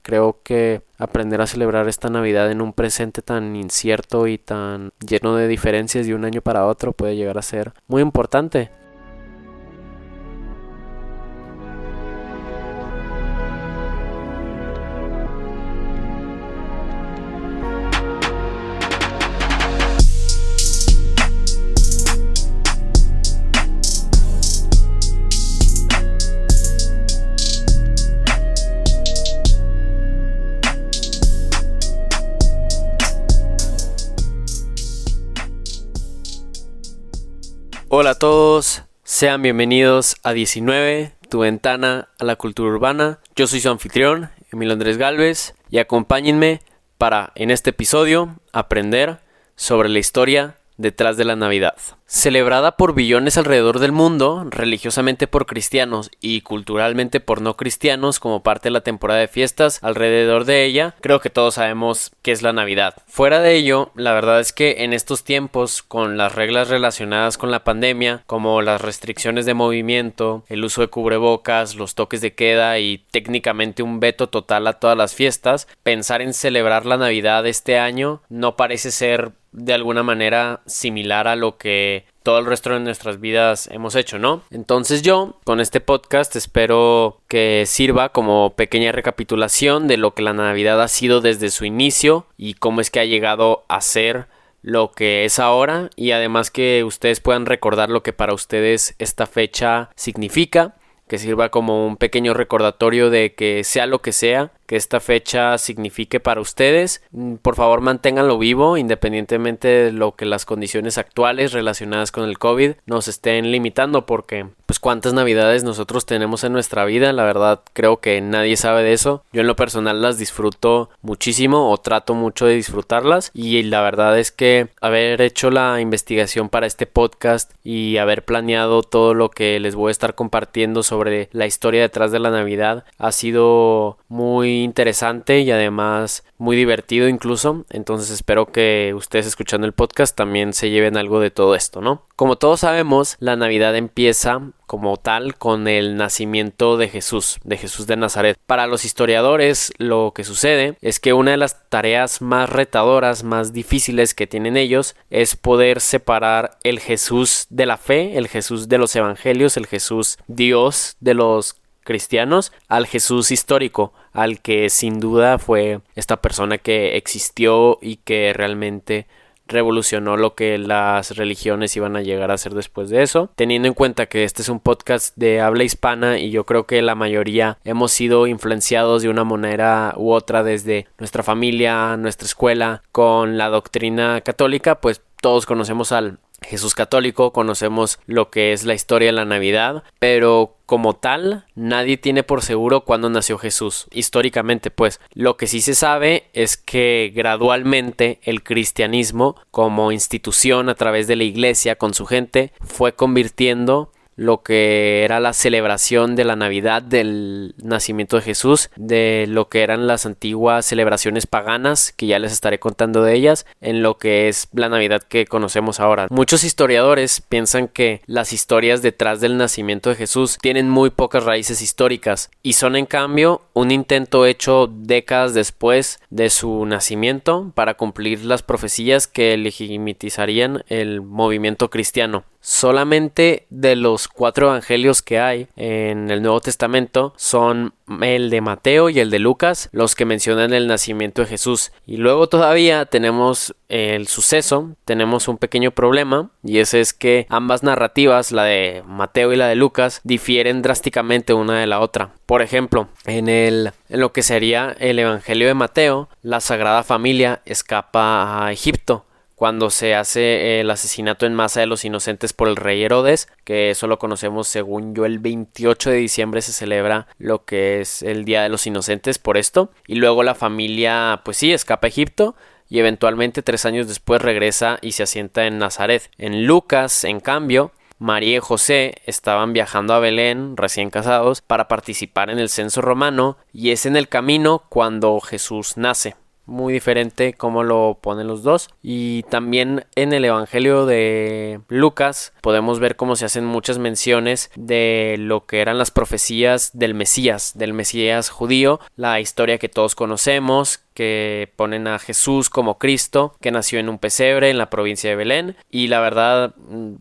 Creo que aprender a celebrar esta Navidad en un presente tan incierto y tan lleno de diferencias de un año para otro puede llegar a ser muy importante. Hola a todos, sean bienvenidos a 19, tu ventana a la cultura urbana. Yo soy su anfitrión, Emilio Andrés Galvez, y acompáñenme para, en este episodio, aprender sobre la historia detrás de la Navidad. Celebrada por billones alrededor del mundo, religiosamente por cristianos y culturalmente por no cristianos como parte de la temporada de fiestas alrededor de ella, creo que todos sabemos qué es la Navidad. Fuera de ello, la verdad es que en estos tiempos, con las reglas relacionadas con la pandemia, como las restricciones de movimiento, el uso de cubrebocas, los toques de queda y técnicamente un veto total a todas las fiestas, pensar en celebrar la Navidad este año no parece ser de alguna manera similar a lo que todo el resto de nuestras vidas hemos hecho, ¿no? Entonces yo, con este podcast, espero que sirva como pequeña recapitulación de lo que la Navidad ha sido desde su inicio y cómo es que ha llegado a ser lo que es ahora, y además que ustedes puedan recordar lo que para ustedes esta fecha significa, que sirva como un pequeño recordatorio de que sea lo que sea que esta fecha signifique para ustedes, por favor manténganlo vivo independientemente de lo que las condiciones actuales relacionadas con el COVID nos estén limitando, porque pues cuántas navidades nosotros tenemos en nuestra vida, la verdad creo que nadie sabe de eso. Yo en lo personal las disfruto muchísimo o trato mucho de disfrutarlas, y la verdad es que haber hecho la investigación para este podcast y haber planeado todo lo que les voy a estar compartiendo sobre la historia detrás de la Navidad ha sido muy interesante y además muy divertido incluso. Entonces espero que ustedes escuchando el podcast también se lleven algo de todo esto, ¿no? Como todos sabemos, la Navidad empieza como tal con el nacimiento de Jesús de Nazaret. Para los historiadores, lo que sucede es que una de las tareas más retadoras, más difíciles que tienen ellos es poder separar el Jesús de la fe, el Jesús de los evangelios, el Jesús Dios de los cristianos, al Jesús histórico, al que sin duda fue esta persona que existió y que realmente revolucionó lo que las religiones iban a llegar a hacer después de eso. Teniendo en cuenta que este es un podcast de habla hispana y yo creo que la mayoría hemos sido influenciados de una manera u otra desde nuestra familia, nuestra escuela, con la doctrina católica, pues todos conocemos al Jesús católico, conocemos lo que es la historia de la Navidad, pero como tal, nadie tiene por seguro cuándo nació Jesús, históricamente pues. Lo que sí se sabe es que gradualmente el cristianismo, como institución a través de la iglesia con su gente, fue convirtiendo lo que era la celebración de la Navidad, del nacimiento de Jesús, de lo que eran las antiguas celebraciones paganas, que ya les estaré contando de ellas, en lo que es la Navidad que conocemos ahora. Muchos historiadores piensan que las historias detrás del nacimiento de Jesús tienen muy pocas raíces históricas y son en cambio un intento hecho décadas después de su nacimiento para cumplir las profecías que legitimizarían el movimiento cristiano. Solamente de los 4 evangelios que hay en el Nuevo Testamento son el de Mateo y el de Lucas los que mencionan el nacimiento de Jesús. Y luego todavía tenemos el suceso, tenemos un pequeño problema, y ese es que ambas narrativas, la de Mateo y la de Lucas, difieren drásticamente una de la otra. Por ejemplo, en lo que sería el evangelio de Mateo, la Sagrada Familia escapa a Egipto cuando se hace el asesinato en masa de los inocentes por el rey Herodes, que eso lo conocemos, según yo, el 28 de diciembre se celebra lo que es el Día de los Inocentes por esto, y luego la familia pues sí escapa a Egipto y eventualmente 3 años después regresa y se asienta en Nazaret. En Lucas, en cambio, María y José estaban viajando a Belén, recién casados, para participar en el censo romano, y es en el camino cuando Jesús nace. muy diferente cómo lo ponen los dos. Y también en el Evangelio de Lucas podemos ver cómo se hacen muchas menciones de lo que eran las profecías del Mesías judío, la historia que todos conocemos, que ponen a Jesús como Cristo, que nació en un pesebre en la provincia de Belén. Y la verdad,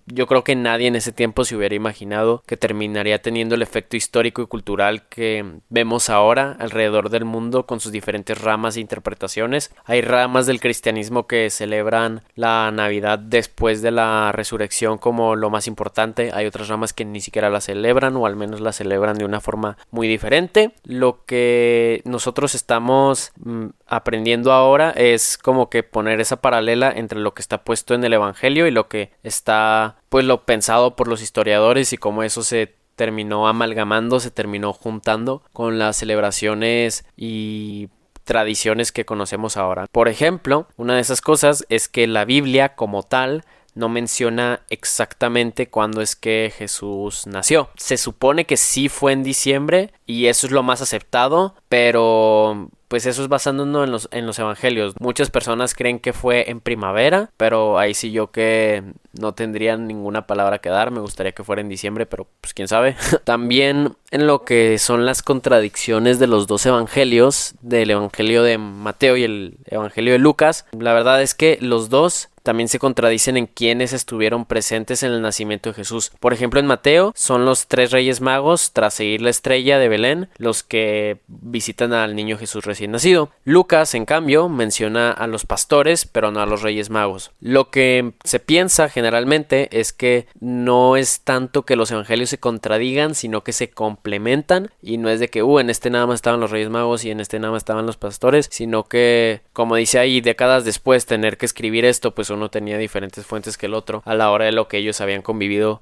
yo creo que nadie en ese tiempo se hubiera imaginado que terminaría teniendo el efecto histórico y cultural que vemos ahora alrededor del mundo, con sus diferentes ramas e interpretaciones. Hay ramas del cristianismo que celebran la Navidad después de la resurrección como lo más importante. Hay otras ramas que ni siquiera la celebran, o al menos la celebran de una forma muy diferente. Lo que nosotros estamos aprendiendo ahora es como que poner esa paralela entre lo que está puesto en el Evangelio y lo que está, pues, lo pensado por los historiadores, y cómo eso se terminó amalgamando, se terminó juntando con las celebraciones y tradiciones que conocemos ahora. Por ejemplo, una de esas cosas es que la Biblia como tal no menciona exactamente cuándo es que Jesús nació. Se supone que sí fue en diciembre, y eso es lo más aceptado, pero pues eso es basándonos en los evangelios. Muchas personas creen que fue en primavera, pero ahí sí yo que no tendría ninguna palabra que dar. Me gustaría que fuera en diciembre, pero pues quién sabe. También en lo que son las contradicciones de los dos evangelios, del evangelio de Mateo y el evangelio de Lucas, la verdad es que los dos también se contradicen en quienes estuvieron presentes en el nacimiento de Jesús. Por ejemplo, en Mateo son los 3 reyes magos, tras seguir la estrella de Belén, los que visitan al niño Jesús recién nacido. Lucas, en cambio, menciona a los pastores, pero no a los reyes magos. Lo que se piensa generalmente es que no es tanto que los evangelios se contradigan, sino que se complementan, y no es de que en este nada más estaban los reyes magos y en este nada más estaban los pastores, sino que, como dice ahí, décadas después tener que escribir esto, pues uno tenía diferentes fuentes que el otro a la hora de lo que ellos habían convivido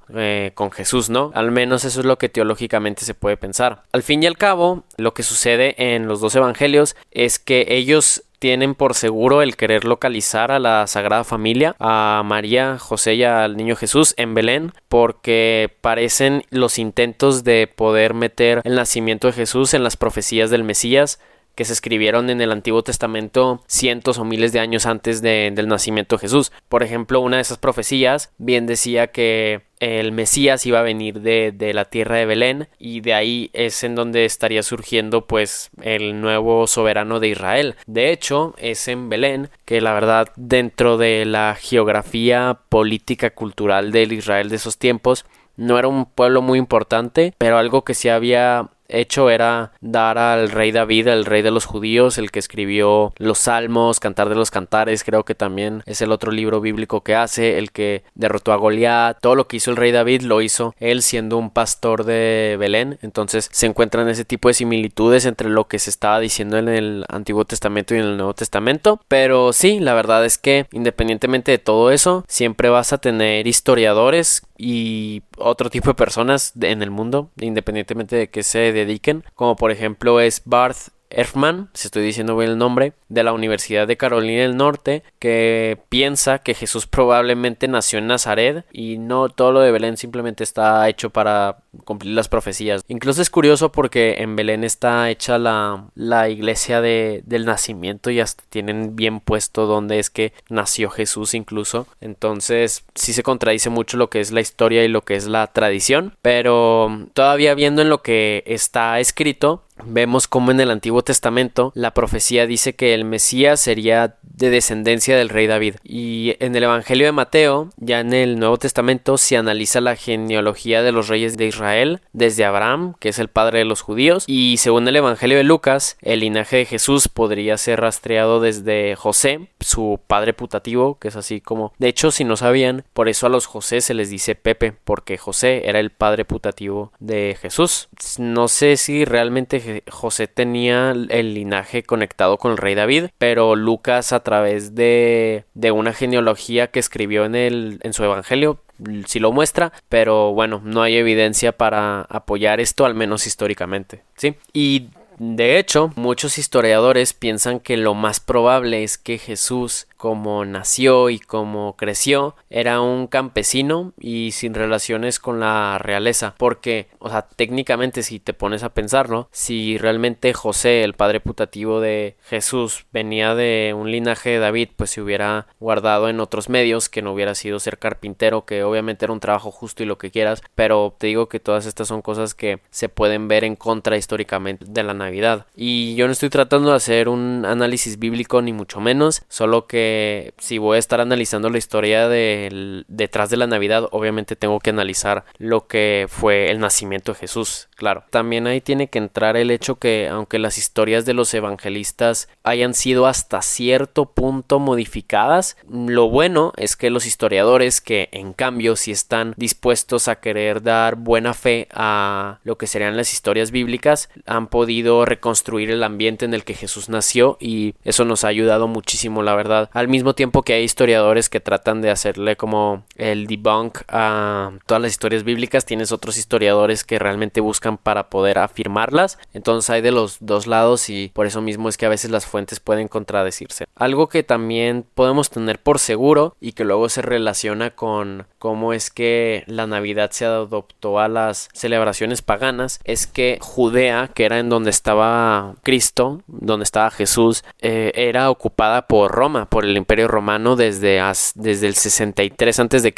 con Jesús, ¿no? Al menos eso es lo que teológicamente se puede pensar. Al fin y al cabo, lo que sucede en los dos evangelios es que ellos tienen por seguro el querer localizar a la Sagrada Familia, a María, José y al niño Jesús en Belén, porque parecen los intentos de poder meter el nacimiento de Jesús en las profecías del Mesías, que se escribieron en el Antiguo Testamento cientos o miles de años antes del nacimiento de Jesús. Por ejemplo, una de esas profecías bien decía que el Mesías iba a venir de la tierra de Belén, y de ahí es en donde estaría surgiendo pues el nuevo soberano de Israel. De hecho, es en Belén que, la verdad, dentro de la geografía política cultural del Israel de esos tiempos, no era un pueblo muy importante, pero algo que sí había hecho era dar al rey David, el rey de los judíos, el que escribió los Salmos, Cantar de los Cantares, creo que también es el otro libro bíblico que hace, el que derrotó a Goliat. Todo lo que hizo el rey David lo hizo él siendo un pastor de Belén. Entonces se encuentran ese tipo de similitudes entre lo que se estaba diciendo en el Antiguo Testamento y en el Nuevo Testamento. Pero sí, la verdad es que independientemente de todo eso, siempre vas a tener historiadores y otro tipo de personas en el mundo, independientemente de que se dediquen, como por ejemplo es Barth Ehrman, si estoy diciendo bien el nombre, de la Universidad de Carolina del Norte, que piensa que Jesús probablemente nació en Nazaret y no todo lo de Belén simplemente está hecho para cumplir las profecías. Incluso es curioso porque en Belén está hecha la iglesia del nacimiento, y hasta tienen bien puesto dónde es que nació Jesús incluso. Entonces sí se contradice mucho lo que es la historia y lo que es la tradición, pero todavía viendo en lo que está escrito, vemos como en el Antiguo Testamento la profecía dice que el Mesías sería de descendencia del rey David, y en el Evangelio de Mateo, ya en el Nuevo Testamento, se analiza la genealogía de los reyes de Israel desde Abraham, que es el padre de los judíos, y según el Evangelio de Lucas, el linaje de Jesús podría ser rastreado desde José, su padre putativo, que es así como, de hecho, si no sabían, por eso a los José se les dice Pepe, porque José era el padre putativo de Jesús. No sé si realmente José tenía el linaje conectado con el rey David, pero Lucas, a través de una genealogía que escribió en su evangelio, sí lo muestra, pero bueno, no hay evidencia para apoyar esto, al menos históricamente, ¿sí? Y De hecho, muchos historiadores piensan que lo más probable es que Jesús, como nació y como creció, era un campesino y sin relaciones con la realeza, porque, o sea, técnicamente si te pones a pensarlo, si realmente José, el padre putativo de Jesús, venía de un linaje de David, pues se hubiera guardado en otros medios, que no hubiera sido ser carpintero, que obviamente era un trabajo justo y lo que quieras, pero te digo que todas estas son cosas que se pueden ver en contra históricamente de la Navidad. Y yo no estoy tratando de hacer un análisis bíblico ni mucho menos, solo que si voy a estar analizando la historia detrás de la Navidad, obviamente tengo que analizar lo que fue el nacimiento de Jesús, claro. También ahí tiene que entrar el hecho que aunque las historias de los evangelistas hayan sido hasta cierto punto modificadas, lo bueno es que los historiadores, que en cambio sí están dispuestos a querer dar buena fe a lo que serían las historias bíblicas, han podido reconstruir el ambiente en el que Jesús nació, y eso nos ha ayudado muchísimo, la verdad. Al mismo tiempo que hay historiadores que tratan de hacerle como el debunk a todas las historias bíblicas, tienes otros historiadores que realmente buscan para poder afirmarlas. Entonces hay de los dos lados, y por eso mismo es que a veces las fuentes pueden contradecirse. Algo que también podemos tener por seguro y que luego se relaciona con cómo es que la Navidad se adoptó a las celebraciones paganas es que Judea, que era en donde estaba Cristo, donde estaba Jesús, era ocupada por Roma, por el Imperio Romano desde el 63 a.C.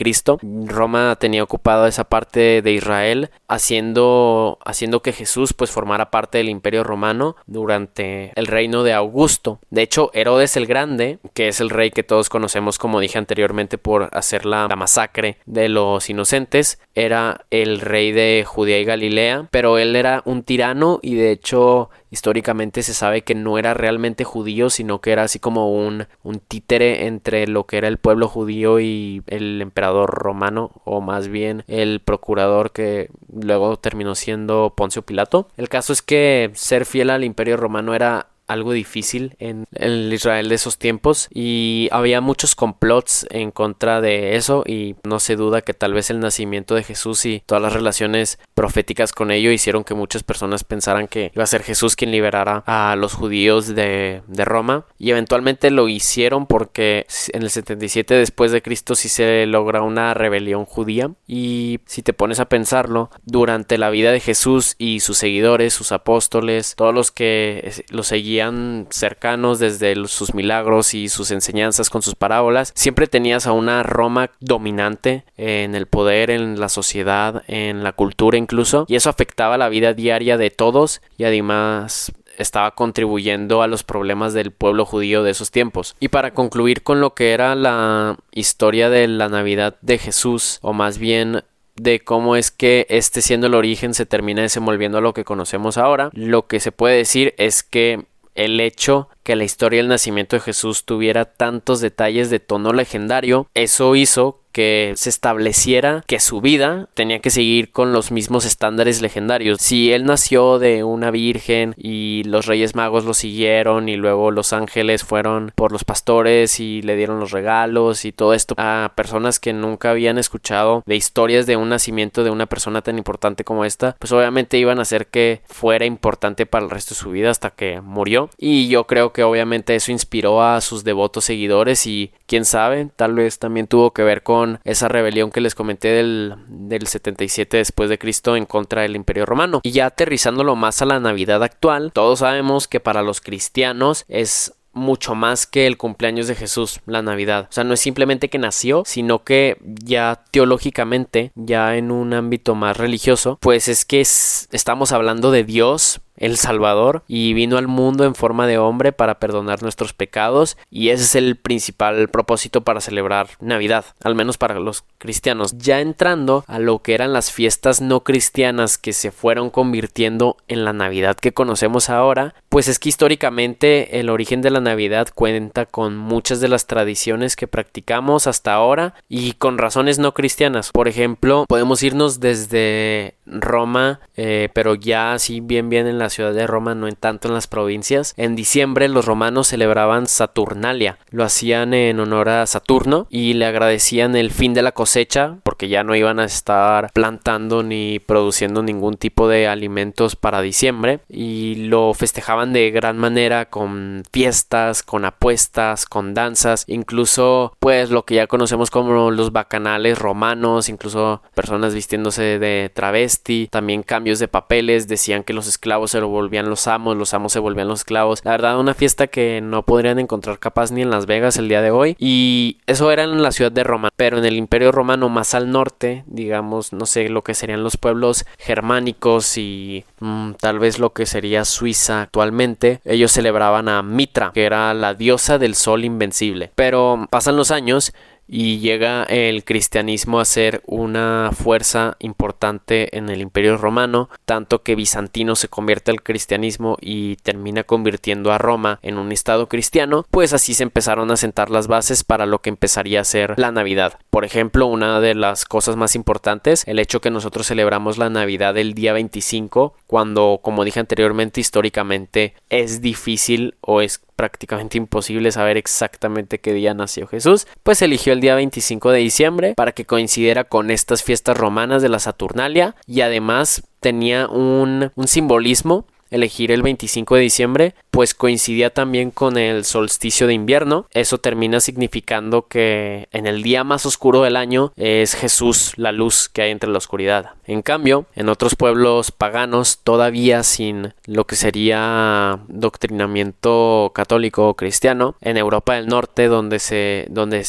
Roma tenía ocupado esa parte de Israel, haciendo que Jesús pues formara parte del Imperio Romano durante el reino de Augusto. De hecho, Herodes el Grande, que es el rey que todos conocemos, como dije anteriormente, por hacer la masacre de los inocentes, era el rey de Judea y Galilea, pero él era un tirano, y de hecho históricamente se sabe que no era realmente judío, sino que era así como un títere entre lo que era el pueblo judío y el emperador romano, o más bien el procurador, que luego terminó siendo Poncio Pilato. El caso es que ser fiel al Imperio Romano era algo difícil en el Israel de esos tiempos, y había muchos complots en contra de eso, y no se duda que tal vez el nacimiento de Jesús y todas las relaciones proféticas con ello hicieron que muchas personas pensaran que iba a ser Jesús quien liberara a los judíos de Roma, y eventualmente lo hicieron, porque en el 77 después de Cristo sí se logra una rebelión judía. Y si te pones a pensarlo, durante la vida de Jesús y sus seguidores, sus apóstoles, todos los que lo seguían cercanos desde sus milagros y sus enseñanzas con sus parábolas, siempre tenías a una Roma dominante en el poder, en la sociedad, en la cultura incluso, y eso afectaba la vida diaria de todos, y además estaba contribuyendo a los problemas del pueblo judío de esos tiempos. Y para concluir con lo que era la historia de la Navidad de Jesús, o más bien de cómo es que siendo el origen se termina desenvolviendo a lo que conocemos ahora, lo que se puede decir es que el hecho que la historia del nacimiento de Jesús tuviera tantos detalles de tono legendario, eso hizo que se estableciera que su vida tenía que seguir con los mismos estándares legendarios. Si él nació de una virgen y los Reyes Magos lo siguieron, y luego los ángeles fueron por los pastores y le dieron los regalos y todo esto a personas que nunca habían escuchado de historias de un nacimiento de una persona tan importante como esta, pues obviamente iban a hacer que fuera importante para el resto de su vida hasta que murió. Y yo creo que obviamente eso inspiró a sus devotos seguidores, y quién sabe, tal vez también tuvo que ver con esa rebelión que les comenté del 77 después de Cristo en contra del Imperio Romano. Y ya aterrizándolo más a la Navidad actual, todos sabemos que para los cristianos es mucho más que el cumpleaños de Jesús, la Navidad. O sea, no es simplemente que nació, sino que ya teológicamente, ya en un ámbito más religioso, pues es que estamos hablando de Dios, el Salvador, y vino al mundo en forma de hombre para perdonar nuestros pecados, y ese es el principal propósito para celebrar Navidad, al menos para los cristianos. Ya entrando a lo que eran las fiestas no cristianas que se fueron convirtiendo en la Navidad que conocemos ahora, pues es que históricamente el origen de la Navidad cuenta con muchas de las tradiciones que practicamos hasta ahora, y con razones no cristianas. Por ejemplo, podemos irnos desde Roma, pero ya así bien en la ciudad de Roma, no en tanto en las provincias. En diciembre los romanos celebraban Saturnalia, lo hacían en honor a Saturno y le agradecían el fin de la cosecha porque ya no iban a estar plantando ni produciendo ningún tipo de alimentos para diciembre, y lo festejaban de gran manera con fiestas, con apuestas, con danzas, incluso pues lo que ya conocemos como los bacanales romanos, incluso personas vistiéndose de travesti, también cambios de papeles, decían que los esclavos se lo volvían los amos se volvían los esclavos. La verdad, una fiesta que no podrían encontrar capaz ni en Las Vegas el día de hoy, y eso era en la ciudad de Roma. Pero en el Imperio Romano más al norte, digamos, no sé, lo que serían los pueblos germánicos y tal vez lo que sería Suiza actualmente, ellos celebraban a Mitra, que era la diosa del sol invencible. Pero pasan los años y llega el cristianismo a ser una fuerza importante en el Imperio Romano, tanto que Bizantino se convierte al cristianismo y termina convirtiendo a Roma en un estado cristiano. Pues así se empezaron a sentar las bases para lo que empezaría a ser la Navidad. Por ejemplo, una de las cosas más importantes, el hecho que nosotros celebramos la Navidad el día 25, cuando, como dije anteriormente, históricamente es difícil o es prácticamente imposible saber exactamente qué día nació Jesús, pues eligió el día 25 de diciembre para que coincidiera con estas fiestas romanas de la Saturnalia, y además tenía un simbolismo. Elegir el 25 de diciembre pues coincidía también con el solsticio de invierno. Eso termina significando que en el día más oscuro del año es Jesús la luz que hay entre la oscuridad. En cambio, en otros pueblos paganos, todavía sin lo que sería doctrinamiento católico o cristiano, en Europa del Norte, donde se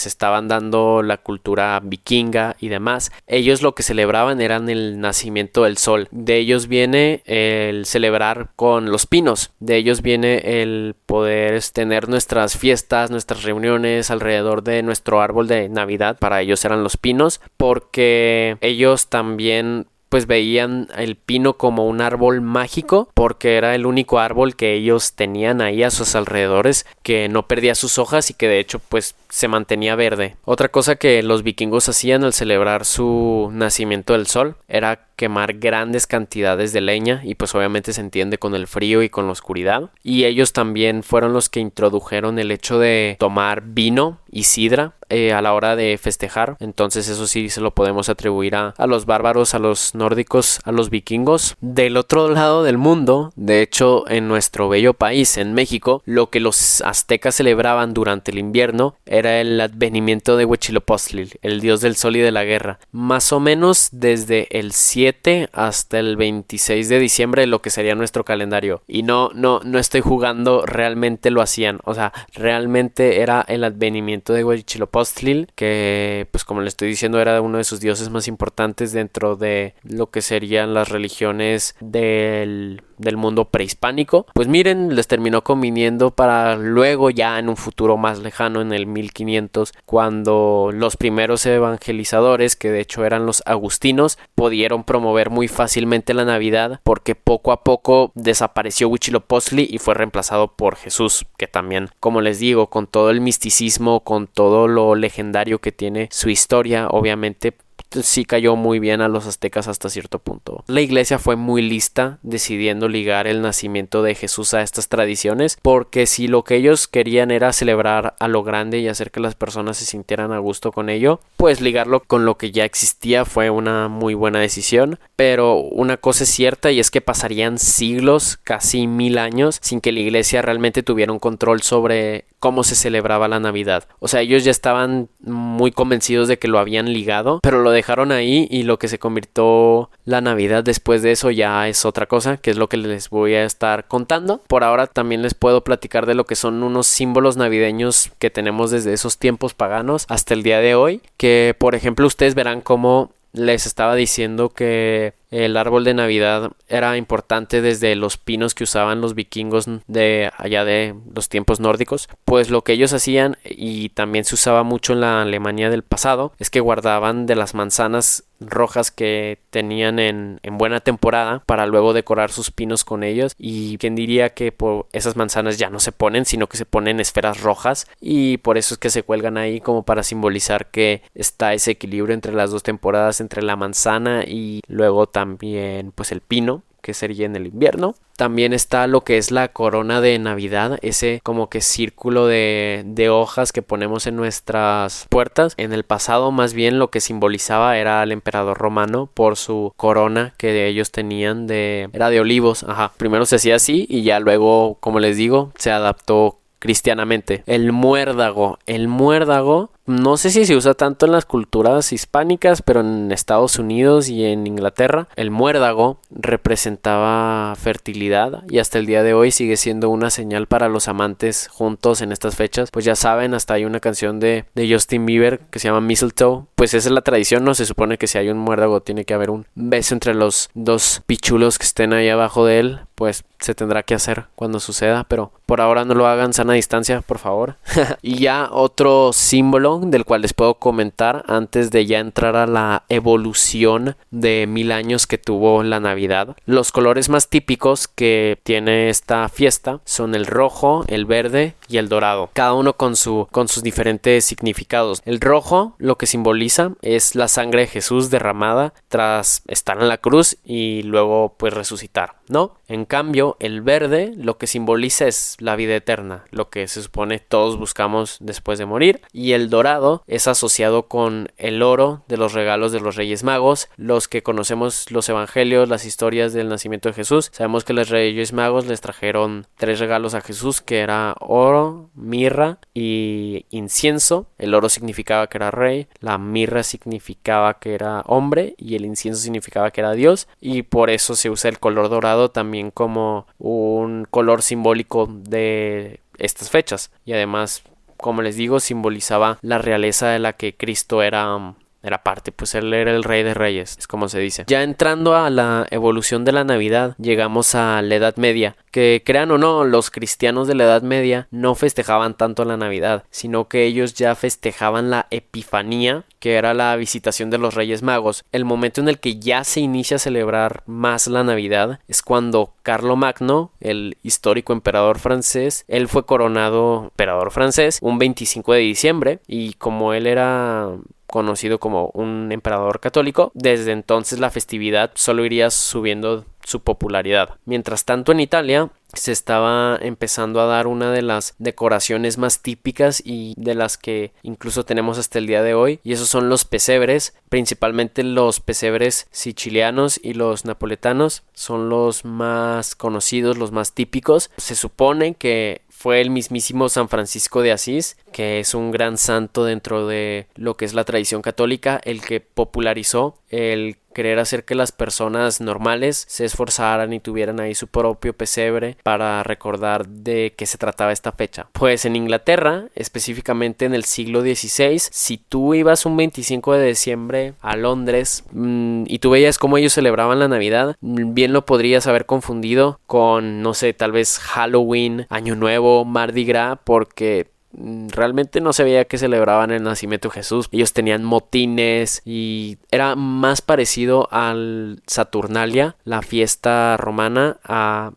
estaban dando la cultura vikinga y demás, ellos lo que celebraban eran el nacimiento del sol. De ellos viene el celebrar con los pinos, de ellos viene el poder tener nuestras fiestas, nuestras reuniones alrededor de nuestro árbol de Navidad. Para ellos eran los pinos, porque ellos también pues veían el pino como un árbol mágico, porque era el único árbol que ellos tenían ahí a sus alrededores que no perdía sus hojas y que de hecho pues se mantenía verde. Otra cosa que los vikingos hacían al celebrar su nacimiento del sol era quemar grandes cantidades de leña, y pues obviamente se entiende con el frío y con la oscuridad. Y ellos también fueron los que introdujeron el hecho de tomar vino y sidra a la hora de festejar. Entonces eso sí se lo podemos atribuir a los bárbaros, a los nórdicos, a los vikingos. Del otro lado del mundo, de hecho en nuestro bello país, en México, lo que los aztecas celebraban durante el invierno era el advenimiento de Huitzilopochtli, el dios del sol y de la guerra, más o menos desde el 7 hasta el 26 de diciembre, lo que sería nuestro calendario. Y no estoy jugando, realmente lo hacían, o sea, realmente era el advenimiento de Huitzilopochtli, que pues como le estoy diciendo era uno de sus dioses más importantes dentro de lo que serían las religiones del mundo prehispánico. Pues miren, les terminó conviniendo para luego, ya en un futuro más lejano, en el 1500, cuando los primeros evangelizadores, que de hecho eran los agustinos, pudieron promover muy fácilmente la Navidad, porque poco a poco desapareció Huitzilopochtli y fue reemplazado por Jesús, que también, como les digo, con todo el misticismo, con todo lo legendario que tiene su historia, obviamente sí cayó muy bien a los aztecas hasta cierto punto. La iglesia fue muy lista decidiendo ligar el nacimiento de Jesús a estas tradiciones, porque si lo que ellos querían era celebrar a lo grande y hacer que las personas se sintieran a gusto con ello, pues ligarlo con lo que ya existía fue una muy buena decisión. Pero una cosa es cierta, y es que pasarían siglos, casi 1000 años, sin que la iglesia realmente tuviera un control sobre cómo se celebraba la Navidad. O sea, ellos ya estaban muy convencidos de que lo habían ligado, pero lo dejaron ahí, y lo que se convirtió la Navidad después de eso ya es otra cosa, que es lo que les voy a estar contando. Por ahora también les puedo platicar de lo que son unos símbolos navideños que tenemos desde esos tiempos paganos hasta el día de hoy, que por ejemplo ustedes verán cómo les estaba diciendo que el árbol de Navidad era importante desde los pinos que usaban los vikingos de allá de los tiempos nórdicos. Pues lo que ellos hacían, y también se usaba mucho en la Alemania del pasado, es que guardaban de las manzanas rojas que tenían en buena temporada para luego decorar sus pinos con ellos. Y quién diría que por esas manzanas ya no se ponen, sino que se ponen esferas rojas, y por eso es que se cuelgan ahí, como para simbolizar que está ese equilibrio entre las dos temporadas, entre la manzana y luego también pues el pino, que sería en el invierno. También está lo que es la corona de Navidad, ese como que círculo de hojas que ponemos en nuestras puertas. En el pasado más bien lo que simbolizaba era al emperador romano por su corona que ellos tenían era de olivos. Primero se hacía así y ya luego, como les digo, se adaptó cristianamente. El muérdago no sé si se usa tanto en las culturas hispánicas, pero en Estados Unidos y en Inglaterra, el muérdago representaba fertilidad y hasta el día de hoy sigue siendo una señal para los amantes juntos en estas fechas. Pues ya saben, hasta hay una canción de Justin Bieber que se llama Mistletoe. Pues esa es la tradición, ¿no? Se supone que si hay un muérdago tiene que haber un beso entre los dos pichulos que estén ahí abajo de él. Pues se tendrá que hacer cuando suceda, pero por ahora no lo hagan, sana distancia, por favor. Y ya otro símbolo del cual les puedo comentar antes de ya entrar a la evolución de 1000 años que tuvo la Navidad. Los colores más típicos que tiene esta fiesta son el rojo, el verde y el dorado, cada uno con sus diferentes significados. El rojo lo que simboliza es la sangre de Jesús derramada tras estar en la cruz y luego pues resucitar, ¿no? En cambio, el verde lo que simboliza es la vida eterna, lo que se supone todos buscamos después de morir. Y el dorado es asociado con el oro de los regalos de los Reyes Magos. Los que conocemos los evangelios, las historias del nacimiento de Jesús, sabemos que los Reyes Magos les trajeron 3 regalos a Jesús, que era oro, mirra y incienso. El oro significaba que era rey, la mirra significaba que era hombre y el incienso significaba que era Dios, y por eso se usa el color dorado también como un color simbólico de estas fechas. Y además, como les digo, simbolizaba la realeza de la que Cristo era parte, pues él era el rey de reyes, es como se dice. Ya entrando a la evolución de la Navidad, llegamos a la Edad Media, que crean o no, los cristianos de la Edad Media no festejaban tanto la Navidad, sino que ellos ya festejaban la Epifanía, que era la visitación de los Reyes Magos. El momento en el que ya se inicia a celebrar más la Navidad es cuando Carlomagno, el histórico emperador francés, él fue coronado emperador francés un 25 de diciembre, y como él era conocido como un emperador católico, desde entonces la festividad solo iría subiendo su popularidad. Mientras tanto, en Italia se estaba empezando a dar una de las decoraciones más típicas y de las que incluso tenemos hasta el día de hoy, y esos son los pesebres. Principalmente los pesebres sicilianos y los napoletanos son los más conocidos, los más típicos. Se supone que fue el mismísimo San Francisco de Asís, que es un gran santo dentro de lo que es la tradición católica, el que popularizó el querer hacer que las personas normales se esforzaran y tuvieran ahí su propio pesebre para recordar de qué se trataba esta fecha. Pues en Inglaterra, específicamente en el siglo XVI, si tú ibas un 25 de diciembre a Londres y tú veías cómo ellos celebraban la Navidad, bien lo podrías haber confundido con, no sé, tal vez Halloween, Año Nuevo, Mardi Gras, porque realmente no se veía que celebraban el nacimiento de Jesús. Ellos tenían motines y era más parecido al Saturnalia, la fiesta romana, a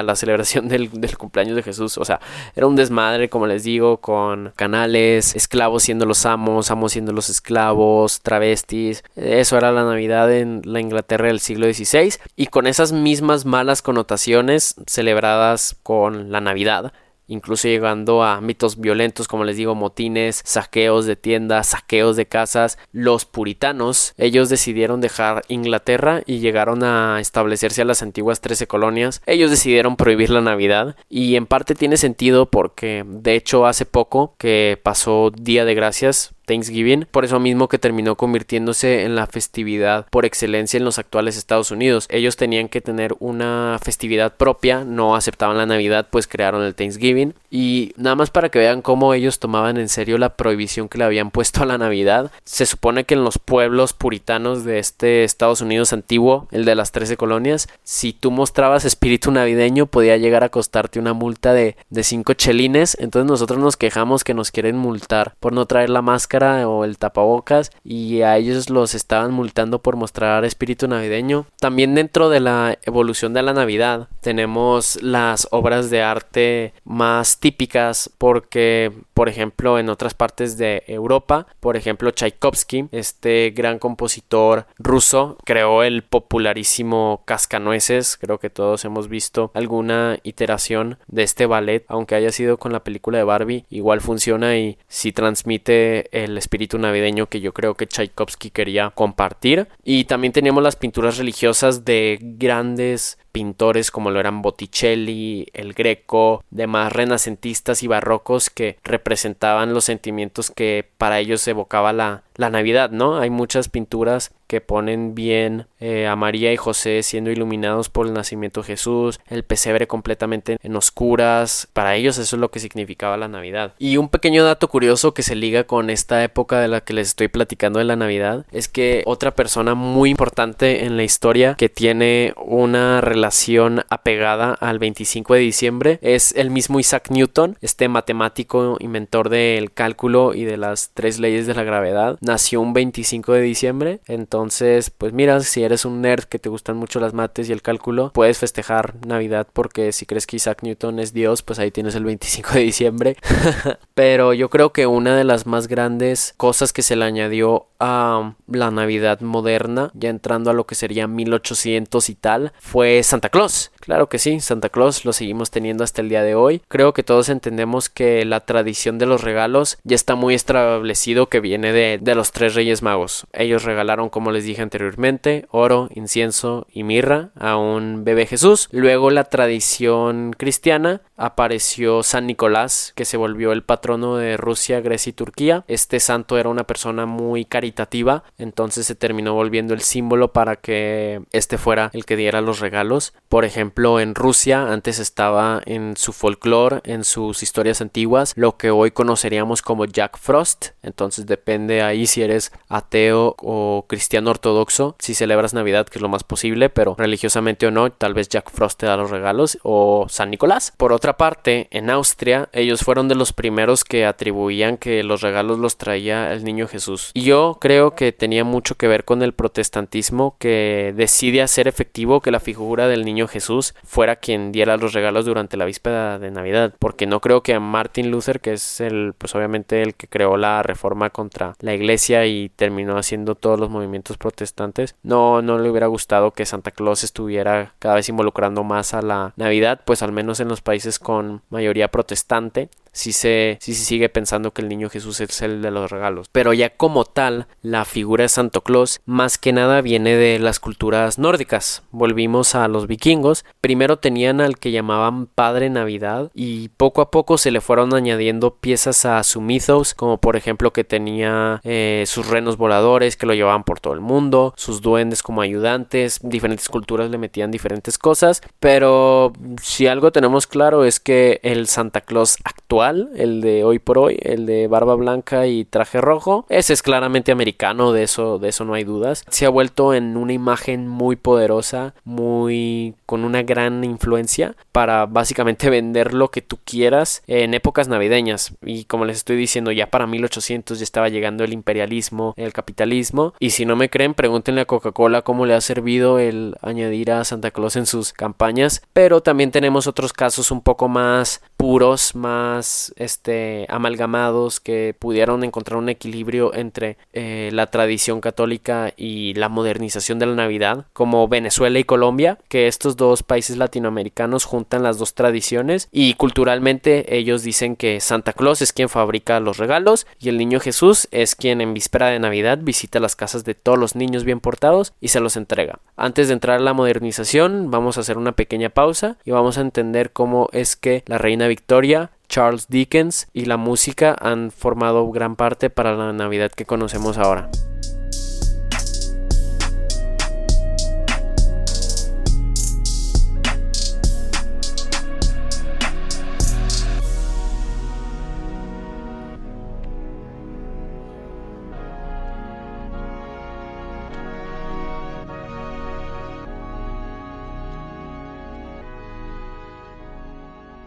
la celebración del cumpleaños de Jesús. O sea, era un desmadre, como les digo, con canales, esclavos siendo los amos siendo los esclavos, travestis. Eso era la Navidad en la Inglaterra del siglo XVI, y con esas mismas malas connotaciones celebradas con la Navidad, incluso llegando a mitos violentos, como les digo, motines, saqueos de tiendas, saqueos de casas. Los puritanos, ellos decidieron dejar Inglaterra y llegaron a establecerse a las antiguas 13 colonias. Ellos decidieron prohibir la Navidad, y en parte tiene sentido porque de hecho hace poco que pasó Día de Gracias, Thanksgiving, por eso mismo que terminó convirtiéndose en la festividad por excelencia en los actuales Estados Unidos. Ellos tenían que tener una festividad propia, no aceptaban la Navidad, pues crearon el Thanksgiving. Y nada más para que vean cómo ellos tomaban en serio la prohibición que le habían puesto a la Navidad. Se supone que en los pueblos puritanos de este Estados Unidos antiguo, el de las 13 colonias, si tú mostrabas espíritu navideño podía llegar a costarte una multa de 5 chelines. Entonces nosotros nos quejamos que nos quieren multar por no traer la máscara máscara o el tapabocas y a ellos los estaban multando por mostrar espíritu navideño. También dentro de la evolución de la Navidad tenemos las obras de arte más típicas porque, por ejemplo, en otras partes de Europa, por ejemplo, Tchaikovsky, este gran compositor ruso, creó el popularísimo Cascanueces. Creo que todos hemos visto alguna iteración de este ballet, aunque haya sido con la película de Barbie, igual funciona y sí transmite el espíritu navideño que yo creo que Tchaikovsky quería compartir. Y también teníamos las pinturas religiosas de grandes pintores como lo eran Botticelli, el Greco, demás renacentistas y barrocos que representaban los sentimientos que para ellos evocaba la Navidad, ¿no? Hay muchas pinturas que ponen bien a María y José siendo iluminados por el nacimiento de Jesús, el pesebre completamente en oscuras. Para ellos eso es lo que significaba la Navidad. Y un pequeño dato curioso que se liga con esta época de la que les estoy platicando de la Navidad es que otra persona muy importante en la historia que tiene una relación apegada al 25 de diciembre es el mismo Isaac Newton, este matemático inventor del cálculo y de las 3 leyes de la gravedad. Nació un 25 de diciembre, entonces pues mira, si eres un nerd que te gustan mucho las mates y el cálculo, puedes festejar Navidad porque si crees que Isaac Newton es Dios, pues ahí tienes el 25 de diciembre. Pero yo creo que una de las más grandes cosas que se le añadió a la Navidad moderna, ya entrando a lo que sería 1800 y tal, fue Santa Claus. Claro que sí, Santa Claus lo seguimos teniendo hasta el día de hoy. Creo que todos entendemos que la tradición de los regalos ya está muy establecido, que viene de los 3 Reyes Magos. Ellos regalaron, como les dije anteriormente, oro, incienso y mirra a un bebé Jesús. Luego la tradición cristiana apareció San Nicolás, que se volvió el patrono de Rusia, Grecia y Turquía. Este santo era una persona muy caritativa, entonces se terminó volviendo el símbolo para que este fuera el que diera los regalos. Por ejemplo, en Rusia antes estaba en su folclore, en sus historias antiguas, lo que hoy conoceríamos como Jack Frost. Entonces depende ahí si eres ateo o cristiano ortodoxo, si celebras Navidad, que es lo más posible, pero religiosamente o no, tal vez Jack Frost te da los regalos, o San Nicolás. Por otra parte, en Austria, ellos fueron de los primeros que atribuían que los regalos los traía el niño Jesús. Y yo creo que tenía mucho que ver con el protestantismo, que decide hacer efectivo que la figura del niño Jesús fuera quien diera los regalos durante la víspera de Navidad, porque no creo que a Martin Luther, que es pues obviamente el que creó la reforma contra la iglesia y terminó haciendo todos los movimientos protestantes, no le hubiera gustado que Santa Claus estuviera cada vez involucrando más a la Navidad, pues al menos en los países con mayoría protestante sí se sigue pensando que el niño Jesús es el de los regalos. Pero ya como tal, la figura de Santo Claus más que nada viene de las culturas nórdicas. Volvimos a los vikingos. Primero tenían al que llamaban Padre Navidad y poco a poco se le fueron añadiendo piezas a su mythos, como por ejemplo que tenía sus renos voladores que lo llevaban por todo el mundo, sus duendes como ayudantes. Diferentes culturas le metían diferentes cosas, pero si algo tenemos claro es que el Santa Claus actual, el de hoy por hoy, el de barba blanca y traje rojo, ese es claramente americano, de eso no hay dudas. Se ha vuelto en una imagen muy poderosa, con una gran influencia para básicamente vender lo que tú quieras en épocas navideñas. Y como les estoy diciendo, ya para 1800 ya estaba llegando el imperialismo, el capitalismo, y si no me creen, pregúntenle a Coca-Cola cómo le ha servido el añadir a Santa Claus en sus campañas. Pero también tenemos otros casos un poco más puros, más amalgamados, que pudieron encontrar un equilibrio entre la tradición católica y la modernización de la Navidad, como Venezuela y Colombia, que estos dos países latinoamericanos juntan las dos tradiciones y culturalmente ellos dicen que Santa Claus es quien fabrica los regalos y el niño Jesús es quien en víspera de Navidad visita las casas de todos los niños bien portados y se los entrega. Antes de entrar a la modernización, vamos a hacer una pequeña pausa y vamos a entender cómo es que la reina Victoria, Charles Dickens y la música han formado gran parte para la Navidad que conocemos ahora.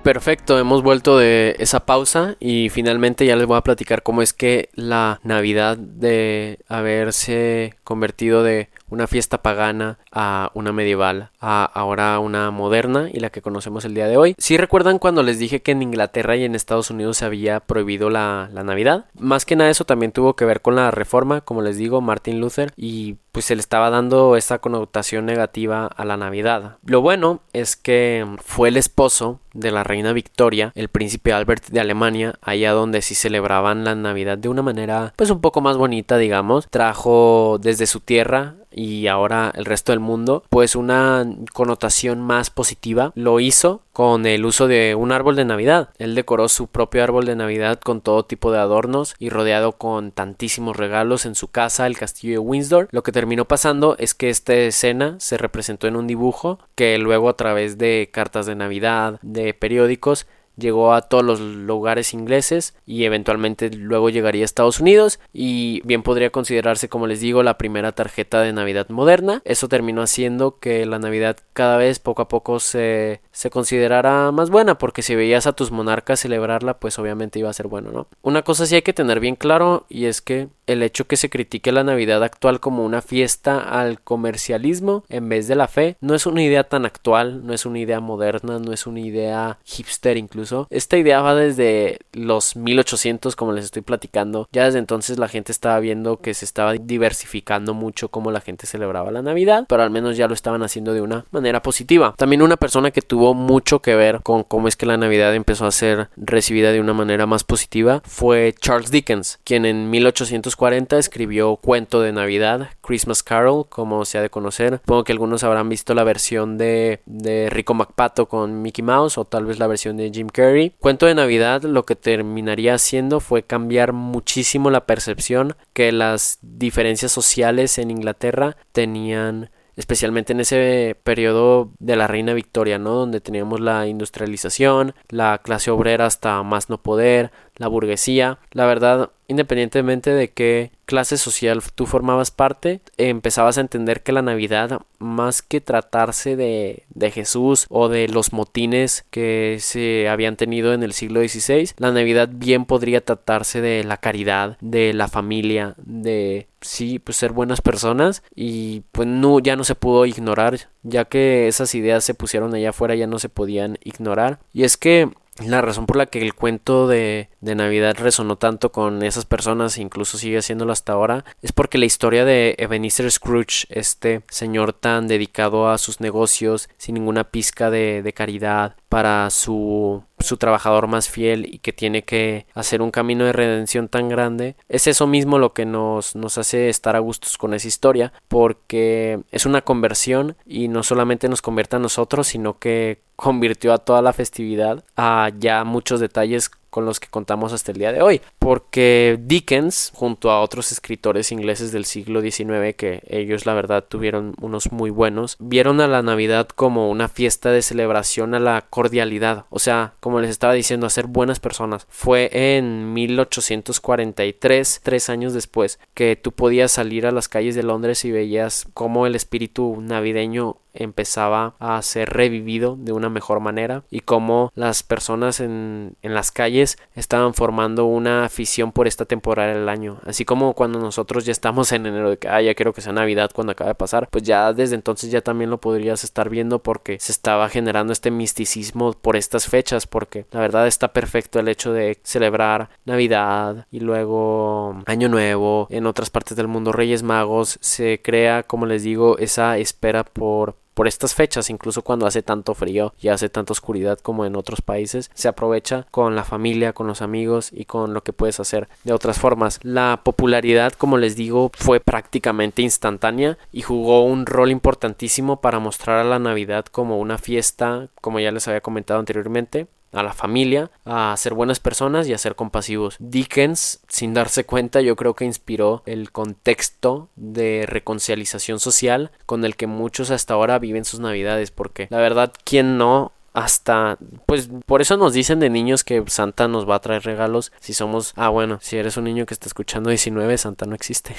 Perfecto, hemos vuelto de esa pausa y finalmente ya les voy a platicar cómo es que la Navidad, de haberse convertido de una fiesta pagana a una medieval, a ahora una moderna y la que conocemos el día de hoy. ¿Sí recuerdan cuando les dije que en Inglaterra y en Estados Unidos se había prohibido la Navidad? Más que nada eso también tuvo que ver con la reforma, como les digo, Martin Luther, y pues se le estaba dando esa connotación negativa a la Navidad. Lo bueno es que fue el esposo de la reina Victoria, el príncipe Albert de Alemania, allá donde sí celebraban la Navidad de una manera pues un poco más bonita, digamos. Trajo desde su tierra y ahora el resto del mundo pues una connotación más positiva. Lo hizo con el uso de un árbol de Navidad. Él decoró su propio árbol de Navidad con todo tipo de adornos y rodeado con tantísimos regalos en su casa, el castillo de Windsor. Lo que terminó pasando es que esta escena se representó en un dibujo que luego a través de cartas de Navidad, de periódicos, llegó a todos los lugares ingleses y eventualmente luego llegaría a Estados Unidos y bien podría considerarse, como les digo, la primera tarjeta de Navidad moderna. Eso terminó haciendo que la Navidad cada vez poco a poco se considerara más buena, porque si veías a tus monarcas celebrarla pues obviamente iba a ser bueno, ¿no? Una cosa sí hay que tener bien claro, y es que el hecho que se critique la Navidad actual como una fiesta al comercialismo en vez de la fe no es una idea tan actual, no es una idea moderna, no es una idea hipster incluso. Esta idea va desde los 1800, como les estoy platicando. Ya desde entonces la gente estaba viendo que se estaba diversificando mucho cómo la gente celebraba la Navidad, pero al menos ya lo estaban haciendo de una manera positiva. También una persona que tuvo mucho que ver con cómo es que la Navidad empezó a ser recibida de una manera más positiva fue Charles Dickens, quien en 1840 escribió Cuento de Navidad, Christmas Carol, como se ha de conocer. Supongo que algunos habrán visto la versión de Rico McPato con Mickey Mouse, o tal vez la versión de Jim Carrey. Cuento de Navidad lo que terminaría haciendo fue cambiar muchísimo la percepción que las diferencias sociales en Inglaterra tenían, especialmente en ese periodo de la reina Victoria, ¿no? Donde teníamos la industrialización, la clase obrera hasta más no poder, la burguesía. La verdad, independientemente de qué clase social tú formabas parte, empezabas a entender que la Navidad, más que tratarse de Jesús o de los motines que se habían tenido en el siglo XVI, la Navidad bien podría tratarse de la caridad, de la familia, de sí, pues ser buenas personas, y pues no, ya no se pudo ignorar, ya que esas ideas se pusieron allá afuera, ya no se podían ignorar. Y es que la razón por la que el cuento de Navidad resonó tanto con esas personas, incluso sigue haciéndolo hasta ahora, es porque la historia de Ebenezer Scrooge, este señor tan dedicado a sus negocios, sin ninguna pizca de caridad para su trabajador más fiel, y que tiene que hacer un camino de redención tan grande, es eso mismo lo que nos hace estar a gustos con esa historia, porque es una conversión, y no solamente nos convierte a nosotros, sino que convirtió a toda la festividad a ya muchos detalles con los que contamos hasta el día de hoy, porque Dickens, junto a otros escritores ingleses del siglo XIX, que ellos la verdad tuvieron unos muy buenos, vieron a la Navidad como una fiesta de celebración a la cordialidad, o sea, como les estaba diciendo, a ser buenas personas. Fue en 1843, 3 años después, que tú podías salir a las calles de Londres y veías cómo el espíritu navideño empezaba a ser revivido de una mejor manera, y cómo las personas en las calles estaban formando una afición por esta temporada del año, así como cuando nosotros ya estamos en enero de que ya quiero que sea Navidad cuando acabe de pasar, pues ya desde entonces ya también lo podrías estar viendo, porque se estaba generando este misticismo por estas fechas, porque la verdad está perfecto el hecho de celebrar Navidad y luego Año Nuevo, en otras partes del mundo Reyes Magos. Se crea, como les digo, esa espera por estas fechas, incluso cuando hace tanto frío y hace tanta oscuridad como en otros países. Se aprovecha con la familia, con los amigos y con lo que puedes hacer de otras formas. La popularidad, como les digo, fue prácticamente instantánea y jugó un rol importantísimo para mostrar a la Navidad como una fiesta, como ya les había comentado anteriormente, a la familia, a ser buenas personas y a ser compasivos. Dickens, sin darse cuenta, yo creo que inspiró el contexto de reconciliación social con el que muchos hasta ahora viven sus navidades, porque la verdad, ¿quién no hasta, pues por eso nos dicen de niños que Santa nos va a traer regalos si somos, bueno, si eres un niño que está escuchando 19, Santa no existe.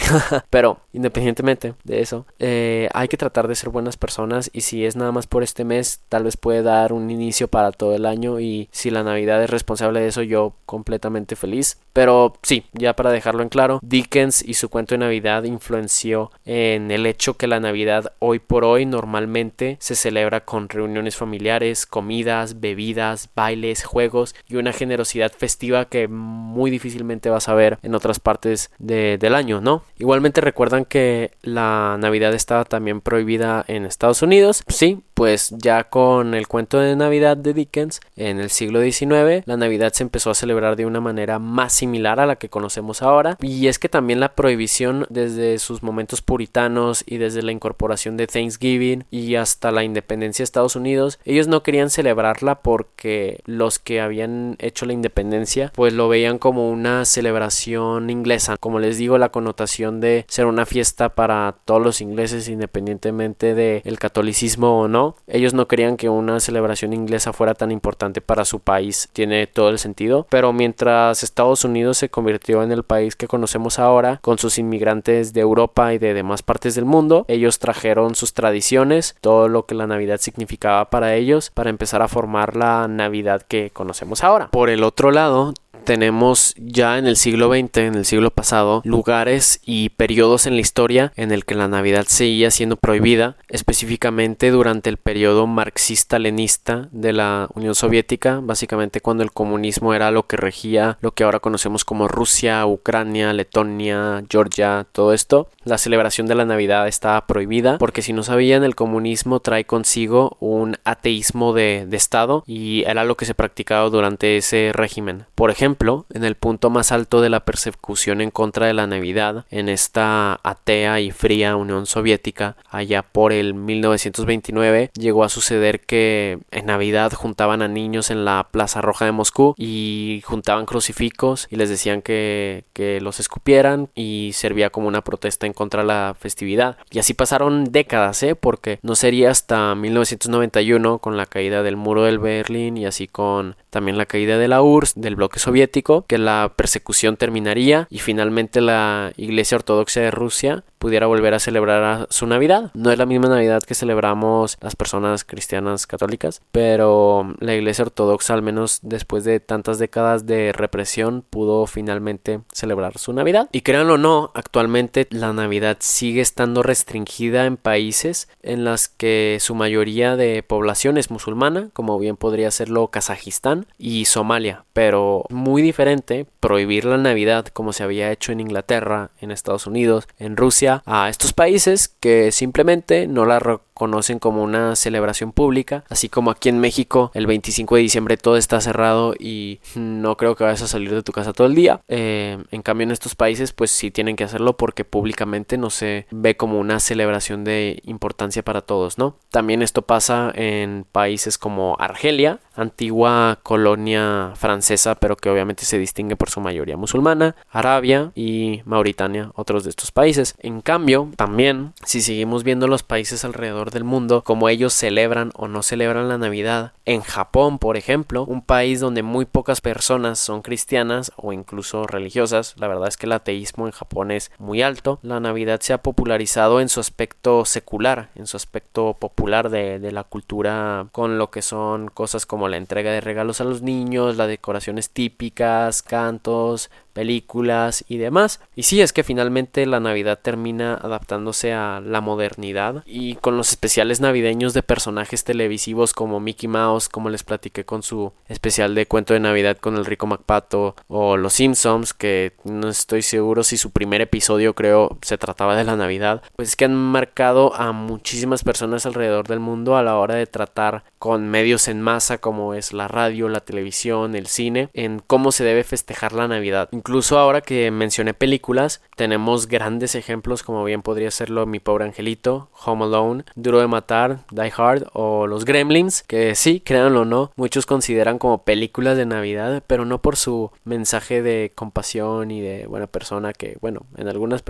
Pero independientemente de eso, hay que tratar de ser buenas personas, y si es nada más por este mes, tal vez puede dar un inicio para todo el año, y si la Navidad es responsable de eso, yo completamente feliz. Pero sí, ya para dejarlo en claro, Dickens y su cuento de Navidad influenció en el hecho que la Navidad hoy por hoy normalmente se celebra con reuniones familiares, comidas, bebidas, bailes, juegos y una generosidad festiva que muy difícilmente vas a ver en otras partes del año, ¿no? Igualmente recuerdan que la Navidad estaba también prohibida en Estados Unidos. Sí, pues ya con el cuento de Navidad de Dickens en el siglo XIX, la Navidad se empezó a celebrar de una manera más similar a la que conocemos ahora. Y es que también la prohibición desde sus momentos puritanos y desde la incorporación de Thanksgiving y hasta la independencia de Estados Unidos, ellos no querían celebrarla porque los que habían hecho la independencia pues lo veían como una celebración inglesa. Como les digo, la connotación de ser una fiesta para todos los ingleses independientemente del catolicismo o no. Ellos no querían que una celebración inglesa fuera tan importante para su país. Tiene todo el sentido. Pero mientras Estados Unidos se convirtió en el país que conocemos ahora, con sus inmigrantes de Europa y de demás partes del mundo, ellos trajeron sus tradiciones, todo lo que la Navidad significaba para ellos, para empezar a formar la Navidad que conocemos ahora. Por el otro lado, tenemos ya en el siglo XX, en el siglo pasado, lugares y periodos en la historia en el que la Navidad seguía siendo prohibida, específicamente durante el periodo marxista-leninista de la Unión Soviética, básicamente cuando el comunismo era lo que regía lo que ahora conocemos como Rusia, Ucrania, Letonia, Georgia, todo esto. La celebración de la Navidad estaba prohibida porque, si no sabían, el comunismo trae consigo un ateísmo de Estado, y era lo que se practicaba durante ese régimen. Por ejemplo, en el punto más alto de la persecución en contra de la Navidad, en esta atea y fría Unión Soviética, allá por el 1929, llegó a suceder que en Navidad juntaban a niños en la Plaza Roja de Moscú y juntaban crucifijos y les decían que los escupieran, y servía como una protesta en contra de la festividad. Y así pasaron décadas, porque no sería hasta 1991, con la caída del muro del Berlín y así con también la caída de la URSS, del bloque soviético, que la persecución terminaría y finalmente la Iglesia Ortodoxa de Rusia pudiera volver a celebrar su Navidad. No es la misma Navidad que celebramos las personas cristianas católicas, pero la Iglesia Ortodoxa, al menos después de tantas décadas de represión, pudo finalmente celebrar su Navidad. Y créanlo o no, actualmente la Navidad sigue estando restringida en países en las que su mayoría de población es musulmana, como bien podría serlo Kazajistán y Somalia, pero muy diferente prohibir la Navidad como se había hecho en Inglaterra, en Estados Unidos, en Rusia, a estos países que simplemente no la reconocen como una celebración pública, así como aquí en México el 25 de diciembre todo está cerrado y no creo que vayas a salir de tu casa todo el día. En cambio, en estos países pues sí tienen que hacerlo porque públicamente no se ve como una celebración de importancia para todos, ¿no? También esto pasa en países como Argelia, antigua colonia francesa, pero que obviamente se distingue por su mayoría musulmana, Arabia y Mauritania, otros de estos países. En cambio, también, si seguimos viendo los países alrededor del mundo, como ellos celebran o no celebran la Navidad, en Japón, por ejemplo, un país donde muy pocas personas son cristianas o incluso religiosas, la verdad es que el ateísmo en Japón es muy alto, la Navidad se ha popularizado en su aspecto secular, en su aspecto popular de la cultura, con lo que son cosas como la entrega de regalos a los niños, las decoraciones típicas, cantos, películas y demás. Y sí, es que finalmente la Navidad termina adaptándose a la modernidad, y con los especiales navideños de personajes televisivos como Mickey Mouse, como les platiqué con su especial de cuento de Navidad con el Rico McPato, o Los Simpsons, que no estoy seguro si su primer episodio creo se trataba de la Navidad, pues es que han marcado a muchísimas personas alrededor del mundo a la hora de tratar con medios en masa como es la radio, la televisión, el cine, en cómo se debe festejar la Navidad. Incluso ahora que mencioné películas, tenemos grandes ejemplos como bien podría serlo Mi Pobre Angelito, Home Alone, Duro de Matar, Die Hard o Los Gremlins, que sí, créanlo o no, muchos consideran como películas de Navidad, pero no por su mensaje de compasión y de buena persona, que bueno, en algunas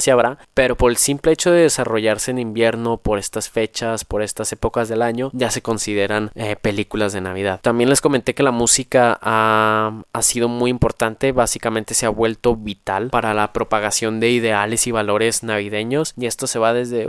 sí habrá, pero por el simple hecho de desarrollarse en invierno, por estas fechas, por estas épocas del año, ya se consideran películas de Navidad. También les comenté que la música ha sido muy importante, básicamente se ha vuelto vital para la propagación de ideales y valores navideños, y esto se va desde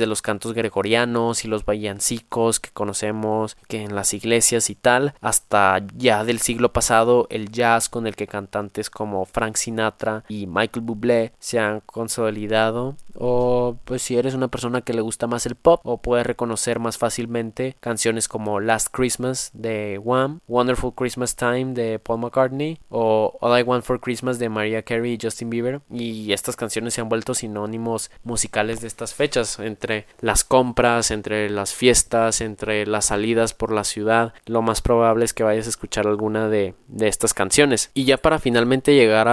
los cantos gregorianos y los villancicos que conocemos que en las iglesias y tal, hasta ya del siglo pasado el jazz, con el que cantantes como Frank Sinatra y Michael Bublé se han consolidado. O pues si eres una persona que le gusta más el pop, o puedes reconocer más fácilmente canciones como Last Christmas de Wham, Wonderful Christmas Time de Paul McCartney o All I Want for Christmas de Mariah Carey y Justin Bieber. Y estas canciones se han vuelto sinónimos musicales de estas fechas, entre las compras, entre las fiestas, entre las salidas por la ciudad. Lo más probable es que vayas a escuchar alguna de estas canciones. Y ya para finalmente llegar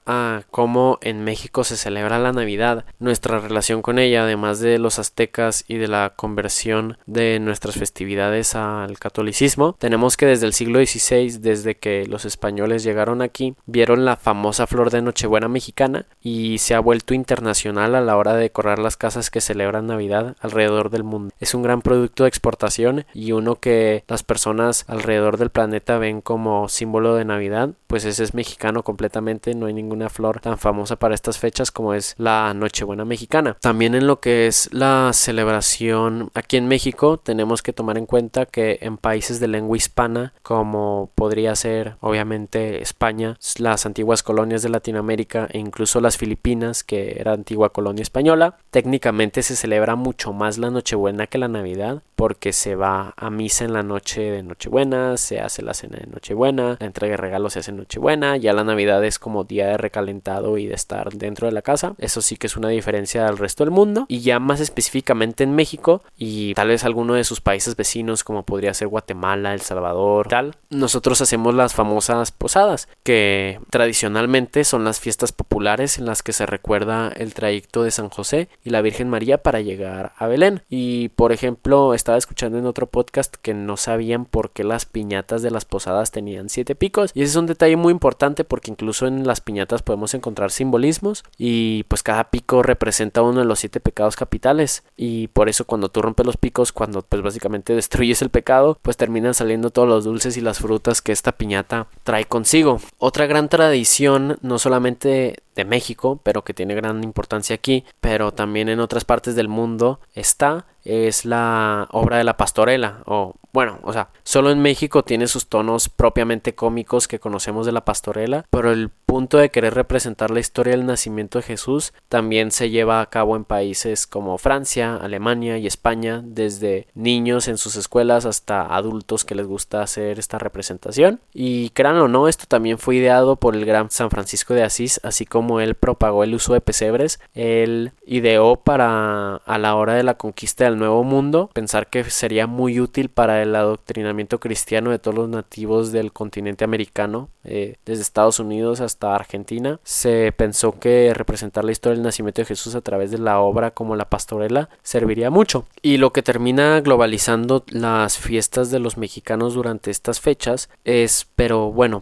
a cómo en México se celebra la Navidad, nuestra relación con ella, además de los aztecas y de la conversión de nuestras festividades al catolicismo, tenemos que desde el siglo XVI, desde que los españoles llegaron aquí, vieron la famosa flor de Nochebuena mexicana y se ha vuelto internacional a la hora de decorar las casas que celebran Navidad alrededor del mundo. Es un gran producto de exportación y uno que las personas alrededor del planeta ven como símbolo de Navidad, pues ese es mexicano completamente. No hay ninguna flor tan famosa para estas fechas como es la Nochebuena mexicana. También en lo que es la celebración aquí en México, tenemos que tomar en cuenta que en países de lengua hispana, como podría ser obviamente España, las antiguas colonias de Latinoamérica e incluso las Filipinas, que era antigua colonia española, técnicamente se celebra mucho más la Nochebuena que la Navidad, porque se va a misa en la noche de Nochebuena, se hace la cena de Nochebuena, la entrega de regalos se hace en Nochebuena, ya la Navidad es como día de recalentado y de estar dentro de la casa. Eso sí que es una diferencia al resto del mundo. Y ya más específicamente en México y tal vez alguno de sus países vecinos, como podría ser Guatemala, El Salvador, tal, nosotros hacemos las famosas posadas, que tradicionalmente son las fiestas populares en las que se recuerda el trayecto de San José y la Virgen María para llegar a Belén. Y por ejemplo, estaba escuchando en otro podcast que no sabían por qué las piñatas de las posadas tenían 7 picos, y ese es un detalle muy importante porque incluso en las piñatas podemos encontrar simbolismos y pues cada pico representa uno de los 7 pecados capitales, y por eso cuando tú rompes los picos, cuando pues básicamente destruyes el pecado, pues terminan saliendo todos los dulces y las frutas que esta piñata trae consigo. Otra gran tradición, no solamente de México, pero que tiene gran importancia aquí, pero también en otras partes del mundo es la obra de la pastorela, solo en México tiene sus tonos propiamente cómicos que conocemos de la pastorela, pero el punto de querer representar la historia del nacimiento de Jesús también se lleva a cabo en países como Francia, Alemania y España, desde niños en sus escuelas hasta adultos que les gusta hacer esta representación. Y créanlo o no, esto también fue ideado por el gran San Francisco de Asís, así como él propagó el uso de pesebres. Él ideó para, a la hora de la conquista del Nuevo Mundo, pensar que sería muy útil para el adoctrinamiento cristiano de todos los nativos del continente americano, desde Estados Unidos hasta Argentina. Se pensó que representar la historia del nacimiento de Jesús a través de la obra como la pastorela serviría mucho. Y lo que termina globalizando las fiestas de los mexicanos durante estas fechas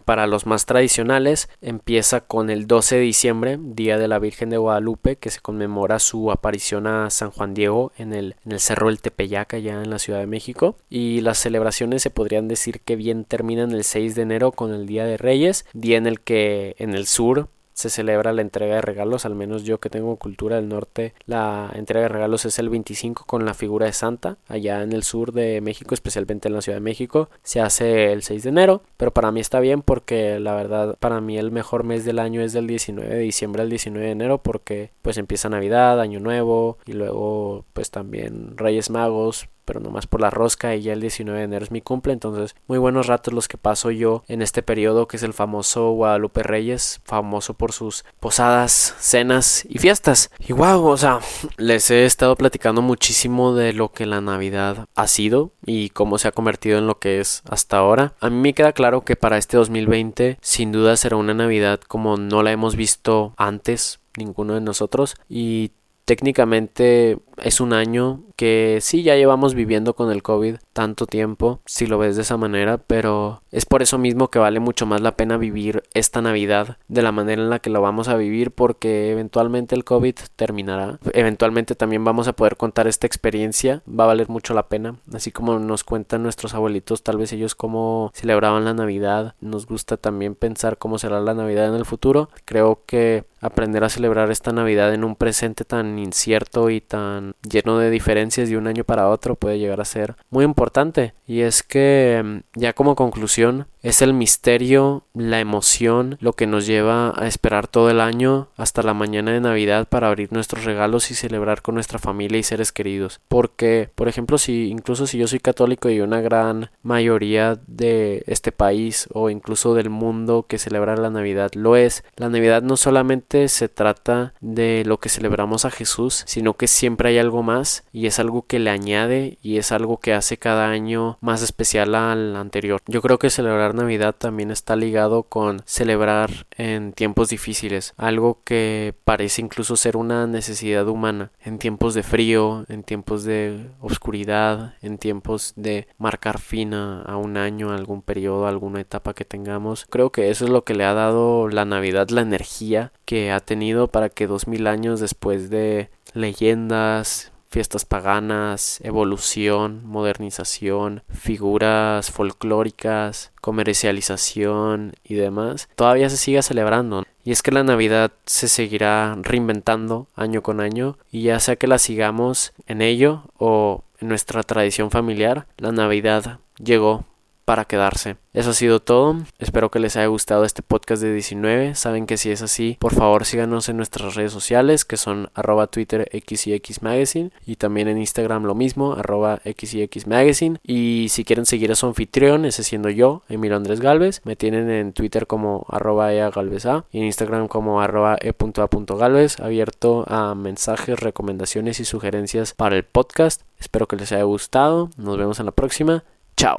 para los más tradicionales, empieza con el 12 de diciembre, Día de la Virgen de Guadalupe, que se conmemora su aparición a San Juan Diego en el Cerro del Tepeyac, allá en la Ciudad de México. Y las celebraciones se podrían decir que bien terminan el 6 de enero con el Día de Reyes, día en el que en el sur se celebra la entrega de regalos. Al menos yo, que tengo cultura del norte, la entrega de regalos es el 25 con la figura de Santa. Allá en el sur de México, especialmente en la Ciudad de México, se hace el 6 de enero, pero para mí está bien porque la verdad para mí el mejor mes del año es del 19 de diciembre al 19 de enero, porque pues empieza Navidad, Año Nuevo y luego pues también Reyes Magos, pero nomás por la rosca, y ya el 19 de enero es mi cumple, entonces muy buenos ratos los que paso yo en este periodo que es el famoso Guadalupe Reyes, famoso por sus posadas, cenas y fiestas. Y wow, o sea, les he estado platicando muchísimo de lo que la Navidad ha sido y cómo se ha convertido en lo que es hasta ahora. A mí me queda claro que para este 2020 sin duda será una Navidad como no la hemos visto antes ninguno de nosotros, y técnicamente es un año que sí ya llevamos viviendo con el COVID tanto tiempo, si lo ves de esa manera, pero es por eso mismo que vale mucho más la pena vivir esta Navidad de la manera en la que lo vamos a vivir, porque eventualmente el COVID terminará, eventualmente también vamos a poder contar esta experiencia, va a valer mucho la pena, así como nos cuentan nuestros abuelitos, tal vez ellos cómo celebraban la Navidad, nos gusta también pensar cómo será la Navidad en el futuro. Creo que aprender a celebrar esta Navidad en un presente tan incierto y tan lleno de diferencias de un año para otro puede llegar a ser muy importante. Y es que ya como conclusión es el misterio, la emoción, lo que nos lleva a esperar todo el año hasta la mañana de Navidad para abrir nuestros regalos y celebrar con nuestra familia y seres queridos. Porque, por ejemplo, incluso si yo soy católico y una gran mayoría de este país o incluso del mundo que celebra la Navidad lo es, la Navidad no solamente se trata de lo que celebramos a Jesús, sino que siempre hay algo más, y es algo que le añade y es algo que hace cada año más especial al anterior. Yo creo que celebrar Navidad también está ligado con celebrar en tiempos difíciles, algo que parece incluso ser una necesidad humana, en tiempos de frío, en tiempos de oscuridad, en tiempos de marcar fin a un año, a algún periodo, a alguna etapa que tengamos. Creo que eso es lo que le ha dado la Navidad, la energía que ha tenido para que 2000 años después de leyendas, fiestas paganas, evolución, modernización, figuras folclóricas, comercialización y demás, todavía se siga celebrando. Y es que la Navidad se seguirá reinventando año con año, y ya sea que la sigamos en ello o en nuestra tradición familiar, la Navidad llegó para quedarse. Eso ha sido todo. Espero que les haya gustado este podcast de 19. Saben que si es así, por favor síganos en nuestras redes sociales, que son @Twitter XYX Magazine, y también en Instagram lo mismo, @XYX Magazine. Y si quieren seguir a su anfitrión, ese siendo yo, Emilio Andrés Galvez, me tienen en Twitter como @EAGalveza y en Instagram como @E.A.Galvez, abierto a mensajes, recomendaciones y sugerencias para el podcast. Espero que les haya gustado. Nos vemos en la próxima. Chao.